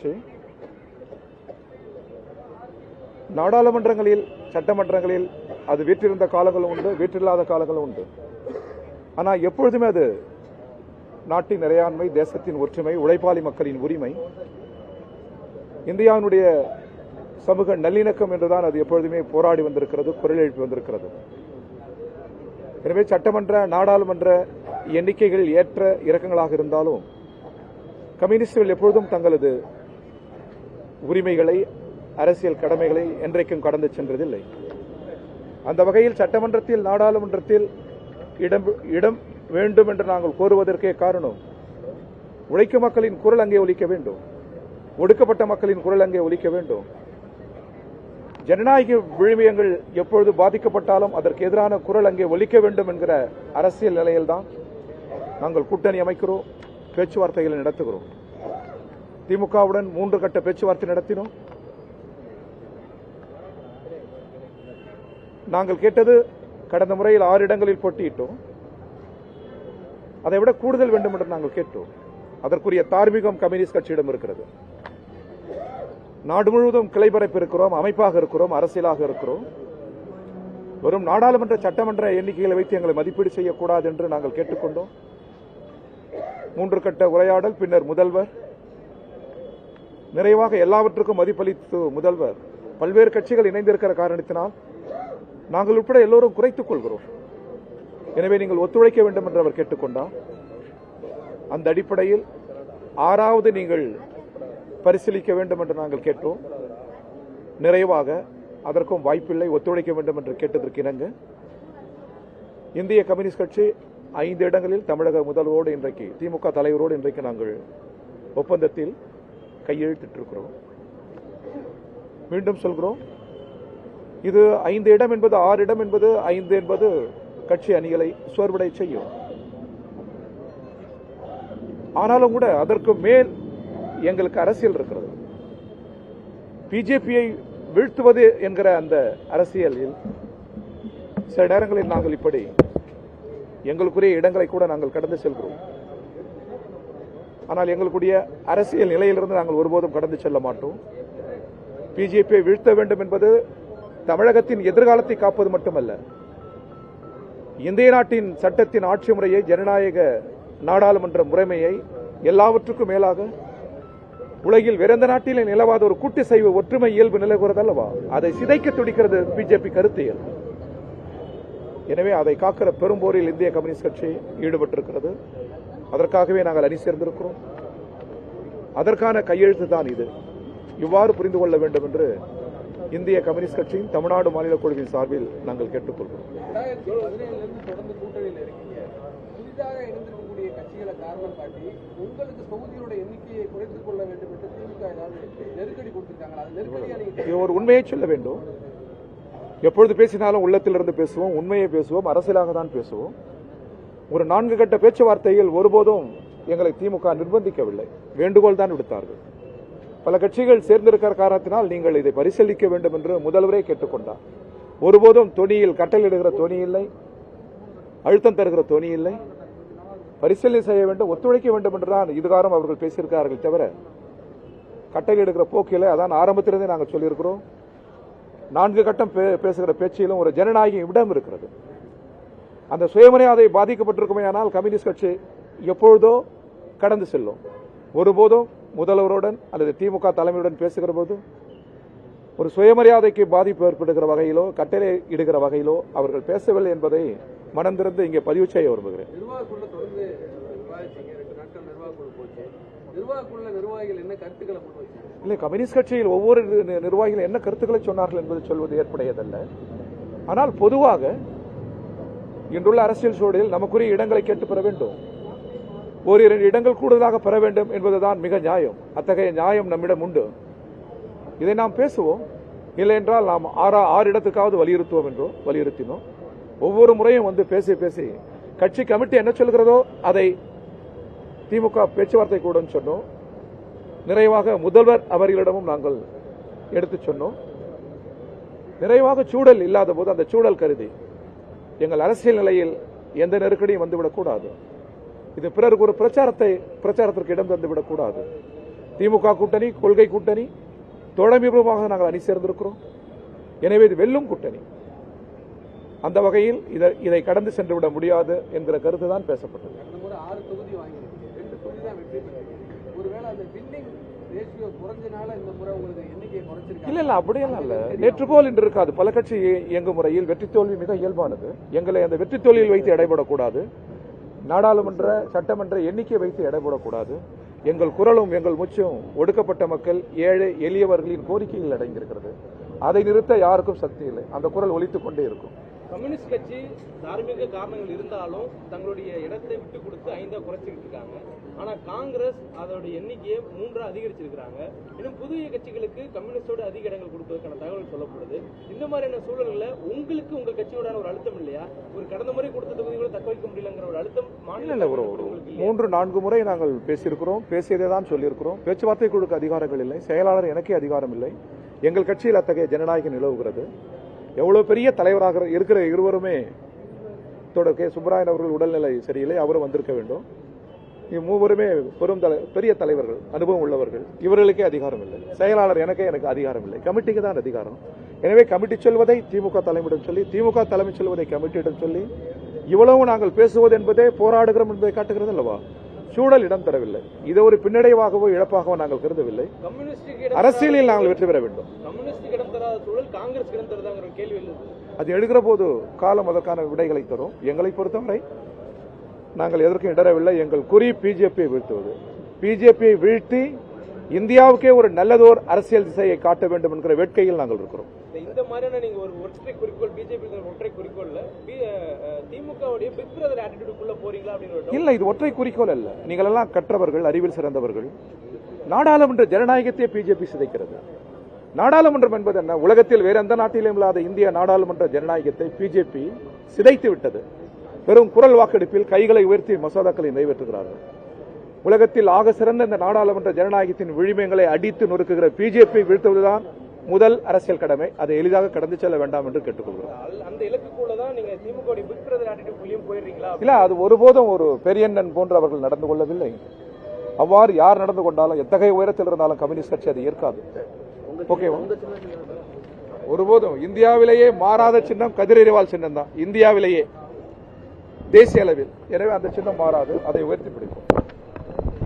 கட்சி நாடாளுமன்றங்களில் சட்டமன்றங்களில் அது வீற்றிருந்த காலங்களும் உண்டு, வீற்றில்லாத காலங்களும் உண்டு. ஆனால் எப்பொழுதுமே அது நாட்டின் இறையாண்மை, தேசத்தின் ஒற்றுமை, உழைப்பாளி மக்களின் உரிமை, இந்தியாவினுடைய சமூக நல்லிணக்கம் என்றுதான் அது எப்பொழுதுமே போராடி வந்திருக்கிறது, குரல் எழுப்பி வந்திருக்கிறது. எனவே சட்டமன்ற நாடாளுமன்ற எண்ணிக்கைகள் ஏற்ற இறக்கங்களாக இருந்தாலும் கம்யூனிஸ்டுகள் எப்பொழுதும் தங்களது உரிமைகளை, அரசியல் கடமைகளை என்றைக்கும் கடந்து சென்றதில்லை. அந்த வகையில் சட்டமன்றத்தில் நாடாளுமன்றத்தில் இடம் வேண்டும் என்று நாங்கள் கோருவதற்கே காரணம், உழைக்கும் மக்களின் குரல் அங்கே ஒலிக்க வேண்டும், ஒடுக்கப்பட்ட மக்களின் குரல் அங்கே ஒலிக்க வேண்டும். ஜனநாயக விழுமியங்கள் எப்பொழுது பாதிக்கப்பட்டாலும் அதற்கு எதிரான குரல் அங்கே ஒலிக்க வேண்டும் என்கிற அரசியல் நிலையில்தான் நாங்கள் கூட்டணி அமைக்கிறோம், பேச்சுவார்த்தைகளை நடத்துகிறோம். திமுகவுடன் 3 கட்ட பேச்சுவார்த்தை நடத்தினோம். நாங்கள் கேட்டது, கடந்த முறையில் 6 இடங்களில் போட்டியிட்டோம், அதைவிட கூடுதல் வேண்டும் என்று நாங்கள் கேட்டோம். அதற்குரிய தார்மீகம் கம்யூனிஸ்ட் கட்சியிடம் இருக்கிறது. நாடு முழுவதும் கிளைபரப்பு இருக்கிறோம், அமைப்பாக இருக்கிறோம், அரசியலாக இருக்கிறோம். வெறும் நாடாளுமன்ற சட்டமன்ற எண்ணிக்கைகளை வைத்து எங்களை மதிப்பீடு செய்யக்கூடாது என்று நாங்கள் கேட்டுக்கொண்டோம். 3 கட்ட உரையாடல், பின்னர் முதல்வர், நிறைவாக எல்லாவற்றுக்கும் மதிப்பளித்து முதல்வர். பல்வேறு கட்சிகள் இணைந்திருக்கிற காரணத்தினால் நாங்கள் உட்பட எல்லோரும் குறைத்துக் கொள்கிறோம். எனவே நீங்கள் ஒத்துழைக்க வேண்டும் என்று அவர் கேட்டுக்கொண்டார். அந்த அடிப்படையில் 6வது நீங்கள் பரிசீலிக்க வேண்டும் என்று நாங்கள் கேட்டோம். நிறைவாக அதற்கும் வாய்ப்பில்லை, ஒத்துழைக்க வேண்டும் என்று கேட்டதற்கு இணங்க இந்திய கம்யூனிஸ்ட் கட்சி 5 இடங்களில் தமிழக முதல்வரோடு இன்றைக்கு, திமுக தலைவரோடு இன்றைக்கு நாங்கள் ஒப்பந்தத்தில் கையெழுத்திட்டிருக்கிறோம். மீண்டும் சொல்கிறோம், இது 5 இடம் என்பது 6 இடம் என்பது 5 என்பது கட்சி அணிகளை சோர்வடை செய்யும். ஆனாலும் கூட அதற்கு மேல் எங்களுக்கு அரசியல் இருக்கிறது. பிஜேபியை வீழ்த்துவது என்கிற அந்த அரசியலில் சில நேரங்களில் நாங்கள் இப்படி எங்களுக்குரிய இடங்களை கூட நாங்கள் கடந்து செல்கிறோம். ஆனால் எங்களுடைய அரசியல் நிலையிலிருந்து நாங்கள் ஒருபோதும் கடந்து செல்ல மாட்டோம். பிஜேபியை வீழ்த்த வேண்டும் என்பது தமிழகத்தின் எதிர்காலத்தை காப்பது மட்டுமல்ல, இந்திய நாட்டின் சட்டத்தின் ஆட்சி முறையை, ஜனநாயக நாடாளுமன்ற முறைமையை, எல்லாவற்றுக்கும் மேலாக உலகில் வேற எந்த நாட்டிலே நிலவாத ஒரு கூட்டு செய்வ ஒற்றுமை இயல்பு நிலவுகிறது அல்லவா, அதை சிதைக்க துடிக்கிறது பிஜேபி கருத்தியல். எனவே அதை காக்கிற பெரும்போரில் இந்திய கம்யூனிஸ்ட் கட்சி ஈடுபட்டிருக்கிறது. அதற்காகவே நாங்கள் அணி சேர்ந்திருக்கிறோம். அதற்கான கையெழுத்து தான் இது. இவ்வாறு புரிந்து கொள்ள வேண்டும் என்று இந்திய கம்யூனிஸ்ட் கட்சியின் தமிழ்நாடு மாநில குழுவின் சார்பில் நாங்கள் கேட்டுக்கொள்கிறோம். ஒரு உண்மையை சொல்ல வேண்டும். எப்பொழுது பேசினாலும் உள்ளத்திலிருந்து பேசுவோம், உண்மையை பேசுவோம், அரசியலாக தான் பேசுவோம். ஒரு 4 கட்ட பேச்சுவார்த்தையில் ஒருபோதும் எங்களை திமுக நிர்பந்திக்கவில்லை, வேண்டுகோள் தான் விடுத்தார்கள். பல கட்சிகள் சேர்ந்திருக்கிற காரணத்தினால் நீங்கள் இதை பரிசீலிக்க வேண்டும் என்று முதல்வரே கேட்டுக்கொண்டார். ஒருபோதும் தொனியில் கட்டளையிடுகிற தொனி இல்லை, அழுத்தம் தருகிற தொனி இல்லை. பரிசீலனை செய்ய வேண்டும், ஒத்துழைக்க வேண்டும் என்றுதான் இதுகாரம் அவர்கள் பேசியிருக்கிறார்கள் தவிர கட்டளையிடுகிற போக்கில. அதான் ஆரம்பத்திலிருந்தே நாங்கள் சொல்லியிருக்கிறோம். 4 கட்டம் பேசுகிற பேச்சிலும் ஒரு ஜனநாயக இடம் இருக்கிறது. அந்த சுயமரியாதை பாதிக்கப்பட்டிருக்குமே ஆனால் கம்யூனிஸ்ட் கட்சி எப்பொழுதோ கடந்து செல்லும். ஒருபோதும் முதல்வருடன் அல்லது திமுக தலைமையுடன் பேசுகிற போது ஒரு சுயமரியாதைக்கு பாதிப்பு ஏற்படுகிற வகையிலோ, கட்டளை இடுகிற வகையிலோ அவர்கள் பேசவில்லை என்பதை மனந்திருந்து இங்கே பதிவு செய்ய விரும்புகிறேன். இல்லை, கம்யூனிஸ்ட் கட்சியில் ஒவ்வொரு நிர்வாகிகள் என்ன கருத்துக்களை சொன்னார்கள் என்பது சொல்வது ஏற்புடையதல்ல. ஆனால் பொதுவாக இன்றுள்ள அரசியல் சூழலில் நமக்குரிய இடங்களை கேட்டு பெற வேண்டும். 1-2 இடங்கள் கூடுதலாக பெற வேண்டும் என்பதுதான் மிக நியாயம். அத்தகைய நியாயம் நம்மிடம் உண்டு. இதை நாம் பேசுவோம். இல்லை என்றால் நாம் 6 இடத்துக்காவது வலியுறுத்துவோம் என்றோ வலியுறுத்தினோம். ஒவ்வொரு முறையும் வந்து பேசி பேசி கட்சி கமிட்டி என்ன சொல்கிறதோ அதை திமுக பேச்சுவார்த்தை கூட சொன்னோம். நிறைவாக முதல்வர் அவர்களிடமும் நாங்கள் எடுத்து சொன்னோம். நிறைவாக சூழல் இல்லாத போது அந்த சூழல் கருதி எங்கள் அரசியல் நிலையில் எந்த நெருக்கடியும் வந்துவிடக்கூடாது. இது பிறருக்கு ஒரு பிரச்சாரத்திற்கு இடம் தந்துவிடக்கூடாது. திமுக கூட்டணி கொள்கை கூட்டணி தோழமைபூர்வமாக நாங்கள் அணி சேர்ந்திருக்கிறோம். எனவே இது வெல்லும் கூட்டணி. அந்த வகையில் இதை கடந்து சென்று விட முடியாது என்கிற கருத்து தான் பேசப்பட்டது. இல்ல அப்படியெல்லாம் இல்ல. நேற்று போல் இன்று இருக்காது. பல கட்சி இயங்கும் முறையில் வெற்றி தோல்வி மிக இயல்பானது. எங்களை அந்த வெற்றி தோல்வியில் வைத்து எடைபடக்கூடாது. நாடாளுமன்ற சட்டமன்ற எண்ணிக்கை வைத்து எடைபடக்கூடாது. எங்கள் குரலும் எங்கள் மூச்சும் ஒடுக்கப்பட்ட மக்கள், ஏழை எளியவர்களின் கோரிக்கையில் அடங்கியிருக்கிறது. அதை நிறுத்த யாருக்கும் சக்தி இல்லை. அந்த குரல் ஒலித்துக் கொண்டே இருக்கும். கம்யூனிஸ்ட் கட்சி தார்மீக காரணங்கள் இருந்தாலும் தங்களுடைய இடத்தை விட்டு கொடுத்து 5 குறைச்சிட்டு இருக்காங்க. ஆனா காங்கிரஸ் அதோட எண்ணிக்கையை 3 அதிகரிச்சிருக்காங்க. இன்னும் புதிய கட்சிகளுக்கு கம்யூனிஸ்டோட அதிக இடங்கள் கொடுப்பதற்கான தகவல் சொல்லப்படுது. இந்த மாதிரியான சூழல்ல உங்களுக்கு உங்க கட்சியோட ஒரு அழுத்தம் இல்லையா? ஒரு கடந்த முறை கொடுத்த தொகுதிகளை தக்க வைக்க முடியலங்கிற ஒரு அழுத்தம் மாநில 3-4 முறை நாங்கள் பேசியிருக்கிறோம். பேசியதை தான் சொல்லியிருக்கிறோம். பேச்சுவார்த்தை குழுக்கு அதிகாரங்கள் இல்லை. செயலாளர் எனக்கே அதிகாரம் இல்லை. எங்கள் கட்சியில் அத்தகைய ஜனநாயகம் நிலவுகிறது. எவ்வளவு பெரிய தலைவராக இருக்கிற இருவருமே கே சுப்பராயன் அவர்கள் உடல்நிலை சரியில்லை, அவரும் வந்திருக்க வேண்டும். மூவருமே பெரிய தலைவர்கள், அனுபவம் உள்ளவர்கள். இவர்களுக்கே அதிகாரம் இல்லை. செயலாளர் எனக்கு அதிகாரம் இல்லை. கமிட்டிக்கு தான் அதிகாரம். எனவே கமிட்டி சொல்வதை திமுக தலைமையிடம் சொல்லி, திமுக தலைமை சொல்வதை கமிட்டியிடம் சொல்லி, இவ்வளவு நாங்கள் பேசுவது என்பதே போராடுகிறோம் என்பதை காட்டுகிறது அல்லவா? சூழல் இடம் தரவில்லை. இதை ஒரு பின்னடைவாகவோ இழப்பாகவோ நாங்கள் கருதவில்லை. அரசியலில் நாங்கள் வெற்றி பெற வேண்டும். அது எழுகிற போது காலம் அதற்கான விடைகளை தரும். எங்களை பொறுத்தவரை நாங்கள் எதற்கும் இடரவில்லை. எங்கள் குறி பிஜேபியை வீழ்த்துவது. பிஜேபியை வீழ்த்தி இந்தியாவுக்கே ஒரு நல்லதோர் அரசியல் திசையை காட்ட வேண்டும் என்கிற வேட்கையில் நாங்கள் இருக்கிறோம். இந்த மாதிரியான நீங்க ஒரு ஒற்றை குறிக்கோள், பிஜேபி ஒற்றை குறிக்கோள் திமுகவுடைய பிக் பிரதர் ஆட்டிடியூடுக்குள்ள போறீங்களா அப்படின்னு? இல்ல, இது ஒற்றை குறிக்கோள் அல்ல. நீங்கள் எல்லாம் கற்றவர்கள், அறிவில் சிறந்தவர்கள். நாடாளுமன்ற ஜனநாயகத்தை பிஜேபி சிதைக்கிறது. நாடாளுமன்றம் என்பது என்ன? உலகத்தில் வேற எந்த நாட்டிலும் இல்லாத இந்திய நாடாளுமன்ற ஜனநாயகத்தை பிஜேபி சிதைத்து விட்டது. வெறும் குரல் வாக்கெடுப்பில் கைகளை உயர்த்தி மசோதாக்களை நிறைவேற்றுகிறார்கள். உலகத்தில் ஆக சிறந்த இந்த நாடாளுமன்ற ஜனநாயகத்தின் விழுமியங்களை அடித்து நொறுக்குகிற பிஜேபி வீழ்த்துவதுதான் முதல் அரசியல் கடமை. அதை எளிதாக கடந்து செல்ல வேண்டாம் என்று கேட்டுக்கொள்கிறோம். அந்த இலக்குள்ளதான் நீங்க திமுக பிக் பிரதர் ஆட்டிடியூட்லயும் போயிடுறீங்களா? இல்ல, அது ஒருபோதும் ஒரு பெரியண்ணன் போன்று அவர்கள் நடந்து கொள்ளவில்லை. அவ்வாறு யார் நடந்து கொண்டாலும், எத்தகைய உயரத்தில் இருந்தாலும் கம்யூனிஸ்ட் கட்சி அதை ஏற்காது. ஓகேவா? ஒருபோதும் இந்தியாவிலேயே மாறாத சின்னம் கதிரறிவால் சின்னம் தான். இந்தியாவிலேயே தேசிய அளவில். எனவே அந்த சின்னம் மாறாது. அதை உயர்த்தி பிடிப்போம்.